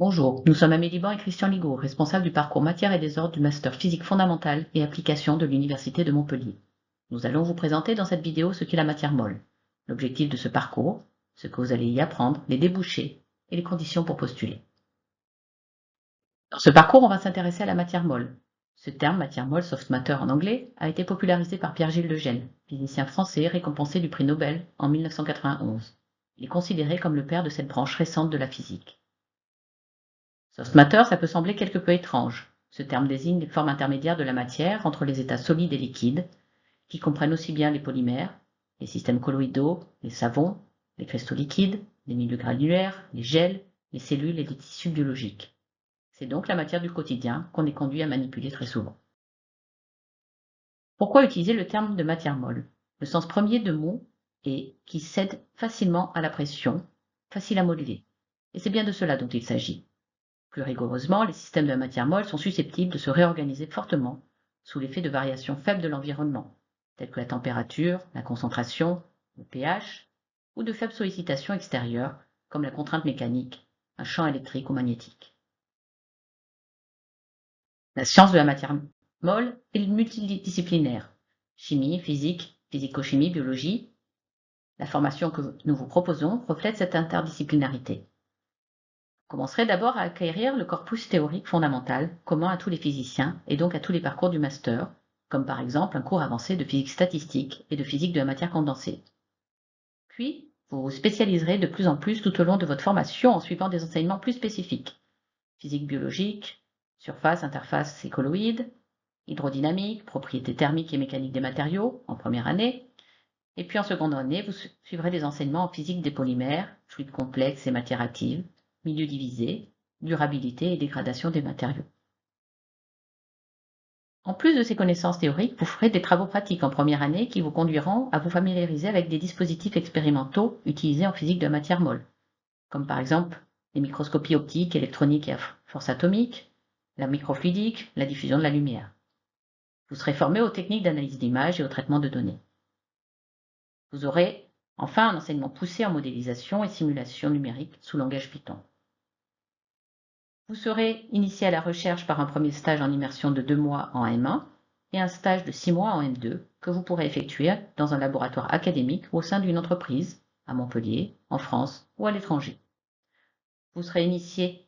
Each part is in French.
Bonjour, nous sommes Amélie Ban et Christian Ligaud, responsables du parcours Matière et désordre du Master Physique fondamentale et application de l'Université de Montpellier. Nous allons vous présenter dans cette vidéo ce qu'est la matière molle, l'objectif de ce parcours, ce que vous allez y apprendre, les débouchés et les conditions pour postuler. Dans ce parcours, on va s'intéresser à la matière molle. Ce terme, matière molle, soft matter en anglais, a été popularisé par Pierre-Gilles Lejeune, physicien français récompensé du prix Nobel en 1991. Il est considéré comme le père de cette branche récente de la physique. Soft matter, ça peut sembler quelque peu étrange. Ce terme désigne les formes intermédiaires de la matière entre les états solides et liquides, qui comprennent aussi bien les polymères, les systèmes colloïdaux, les savons, les cristaux liquides, les milieux granulaires, les gels, les cellules et les tissus biologiques. C'est donc la matière du quotidien qu'on est conduit à manipuler très souvent. Pourquoi utiliser le terme de matière molle? Le sens premier de mot est qui cède facilement à la pression, facile à modeler. Et c'est bien de cela dont il s'agit. Plus rigoureusement, les systèmes de matière molle sont susceptibles de se réorganiser fortement sous l'effet de variations faibles de l'environnement, telles que la température, la concentration, le pH, ou de faibles sollicitations extérieures, comme la contrainte mécanique, un champ électrique ou magnétique. La science de la matière molle est multidisciplinaire. Chimie, physique, physico-chimie, biologie. La formation que nous vous proposons reflète cette interdisciplinarité. Vous commencerez d'abord à acquérir le corpus théorique fondamental commun à tous les physiciens et donc à tous les parcours du master, comme par exemple un cours avancé de physique statistique et de physique de la matière condensée. Puis, vous vous spécialiserez de plus en plus tout au long de votre formation en suivant des enseignements plus spécifiques. Physique biologique, surface, interface et colloïdes, hydrodynamique, propriétés thermiques et mécaniques des matériaux en première année, et puis en seconde année, vous suivrez des enseignements en physique des polymères, fluides complexes et matières actives, milieux divisés, durabilité et dégradation des matériaux. En plus de ces connaissances théoriques, vous ferez des travaux pratiques en première année qui vous conduiront à vous familiariser avec des dispositifs expérimentaux utilisés en physique de la matière molle, comme par exemple les microscopies optiques, électroniques et à force atomique, la microfluidique, la diffusion de la lumière. Vous serez formé aux techniques d'analyse d'images et au traitement de données. Vous aurez enfin un enseignement poussé en modélisation et simulation numérique sous langage Python. Vous serez initié à la recherche par un premier stage en immersion de 2 mois en M1 et un stage de 6 mois en M2 que vous pourrez effectuer dans un laboratoire académique ou au sein d'une entreprise, à Montpellier, en France ou à l'étranger. Vous serez initié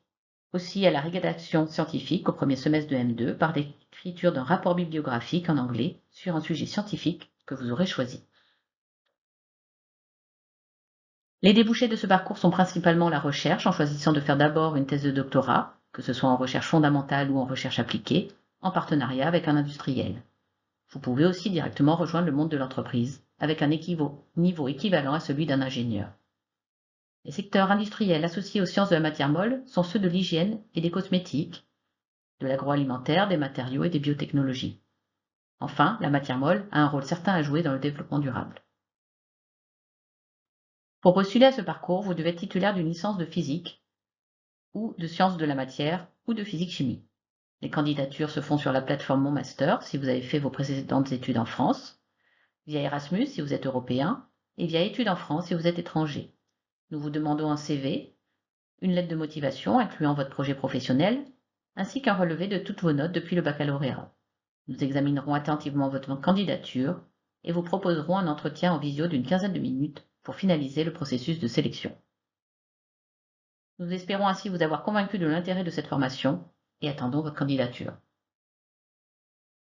aussi à la rédaction scientifique au premier semestre de M2 par l'écriture d'un rapport bibliographique en anglais sur un sujet scientifique que vous aurez choisi. Les débouchés de ce parcours sont principalement la recherche, en choisissant de faire d'abord une thèse de doctorat, que ce soit en recherche fondamentale ou en recherche appliquée, en partenariat avec un industriel. Vous pouvez aussi directement rejoindre le monde de l'entreprise, avec un niveau équivalent à celui d'un ingénieur. Les secteurs industriels associés aux sciences de la matière molle sont ceux de l'hygiène et des cosmétiques, de l'agroalimentaire, des matériaux et des biotechnologies. Enfin, la matière molle a un rôle certain à jouer dans le développement durable. Pour postuler à ce parcours, vous devez être titulaire d'une licence de physique ou de sciences de la matière ou de physique-chimie. Les candidatures se font sur la plateforme Mon Master si vous avez fait vos précédentes études en France, via Erasmus si vous êtes européen, et via Études en France si vous êtes étranger. Nous vous demandons un CV, une lettre de motivation incluant votre projet professionnel, ainsi qu'un relevé de toutes vos notes depuis le baccalauréat. Nous examinerons attentivement votre candidature et vous proposerons un entretien en visio d'une quinzaine de minutes pour finaliser le processus de sélection. Nous espérons ainsi vous avoir convaincu de l'intérêt de cette formation et attendons votre candidature.